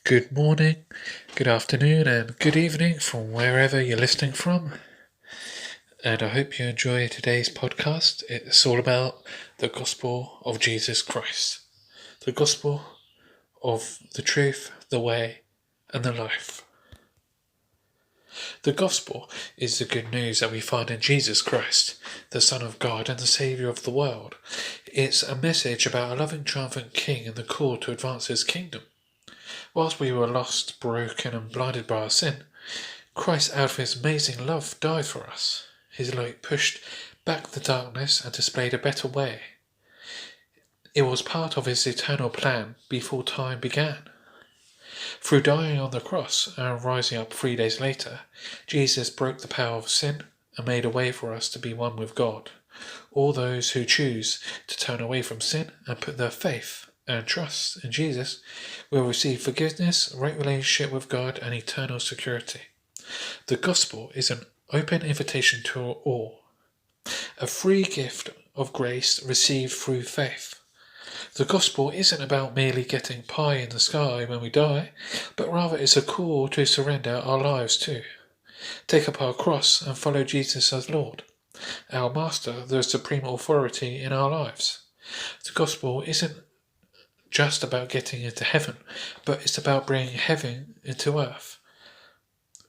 Good morning, good afternoon, and good evening from wherever you're listening from. And I hope you enjoy today's podcast. It's all about the gospel of Jesus Christ, the gospel of the truth, the way, and the life. The gospel is the good news that we find in Jesus Christ, the Son of God and the Saviour of the world. It's a message about a loving, triumphant King and the call to advance his kingdom. Whilst we were lost, broken, and blinded by our sin, Christ, out of his amazing love, died for us. His light pushed back the darkness and displayed a better way. It was part of his eternal plan before time began. Through dying on the cross and rising up 3 days later, Jesus broke the power of sin and made a way for us to be one with God. All those who choose to turn away from sin and put their faith and trust in Jesus will receive forgiveness, right relationship with God, and eternal security. The gospel is an open invitation to all, a free gift of grace received through faith. The gospel isn't about merely getting pie in the sky when we die, but rather it's a call to surrender our lives to. Take up our cross and follow Jesus as Lord, our Master, the supreme authority in our lives. The gospel isn't just about getting into heaven, but it's about bringing heaven into earth.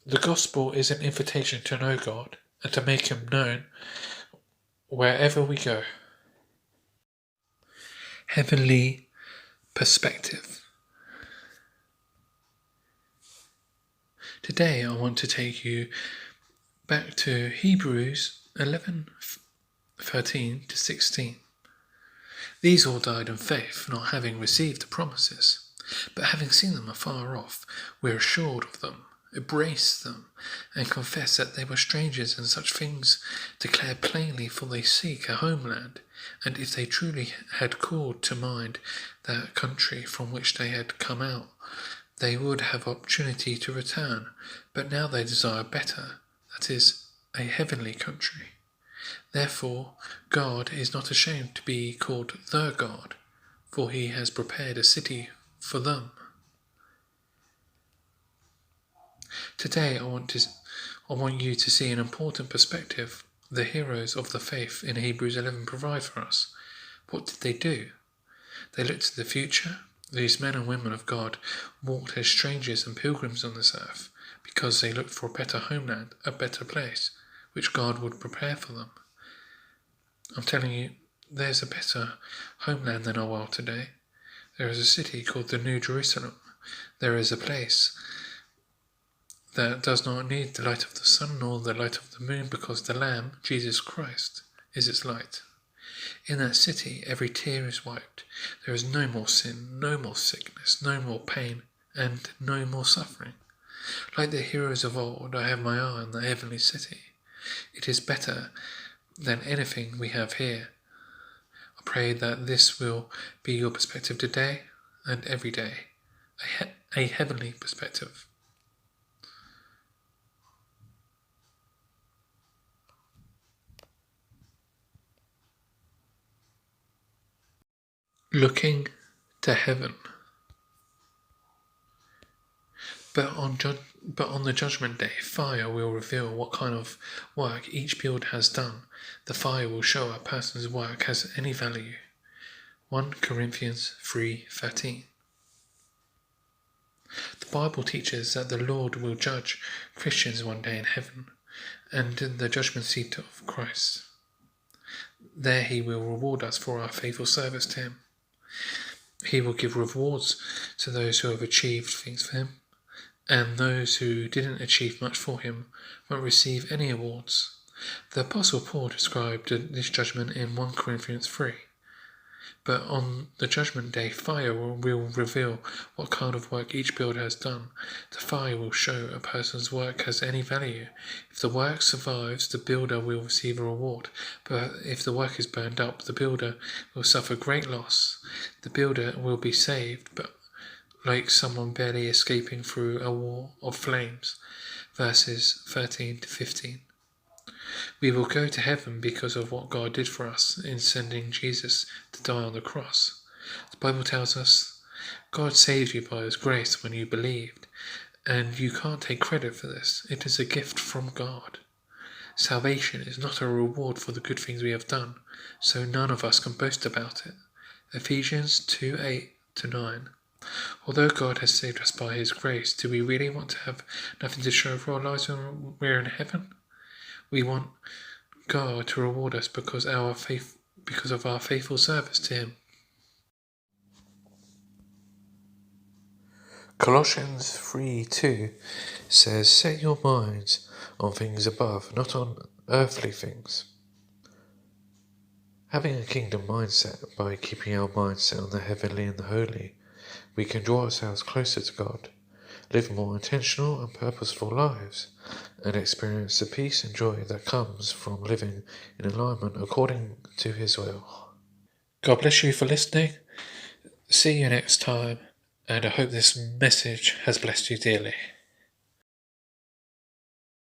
The gospel is an invitation to know God and to make him known wherever we go. Heavenly perspective. Today I want to take you back to Hebrews 11:13 to 16. These all died in faith, not having received the promises, but having seen them afar off, were assured of them, embraced them, and confessed that they were strangers in such things, declared plainly, for they seek a homeland, and if they truly had called to mind that country from which they had come out, they would have opportunity to return, but now they desire better, that is, a heavenly country. Therefore, God is not ashamed to be called the God, for he has prepared a city for them. Today I want you to see an important perspective the heroes of the faith in Hebrews 11 provide for us. What did they do? They looked to the future. These men and women of God walked as strangers and pilgrims on this earth because they looked for a better homeland, a better place, which God would prepare for them. I'm telling you, there's a better homeland than our world today. There is a city called the New Jerusalem. There is a place that does not need the light of the sun nor the light of the moon, because the Lamb, Jesus Christ, is its light. In that city, every tear is wiped. There is no more sin, no more sickness, no more pain, and no more suffering. Like the heroes of old, I have my eye on the heavenly city. It is better than anything we have here. I pray that this will be your perspective today and every day, a heavenly perspective. Looking to heaven. But on the judgment day, fire will reveal what kind of work each builder has done. The fire will show a person's work has any value. 1 Corinthians 3:13. The Bible teaches that the Lord will judge Christians one day in heaven and in the judgment seat of Christ. There he will reward us for our faithful service to him. He will give rewards to those who have achieved things for him, and those who didn't achieve much for him won't receive any awards. The Apostle Paul described this judgment in 1 Corinthians 3. But on the judgment day, fire will reveal what kind of work each builder has done. The fire will show a person's work has any value. If the work survives, the builder will receive a reward. But if the work is burned up, the builder will suffer great loss. The builder will be saved, but like someone barely escaping through a wall of flames. Verses 13 to 15. We will go to heaven because of what God did for us in sending Jesus to die on the cross. The Bible tells us God saved you by His grace when you believed, and you can't take credit for this. It is a gift from God. Salvation is not a reward for the good things we have done, so none of us can boast about it. Ephesians 2:8-9. Although God has saved us by His grace, do we really want to have nothing to show for our lives when we're in heaven? We want God to reward us because of our faithful service to Him. Colossians 3:2 says, "Set your minds on things above, not on earthly things." Having a kingdom mindset by keeping our mindset on the heavenly and the holy, we can draw ourselves closer to God, live more intentional and purposeful lives, and experience the peace and joy that comes from living in alignment according to His will. God bless you for listening. See you next time, and I hope this message has blessed you dearly.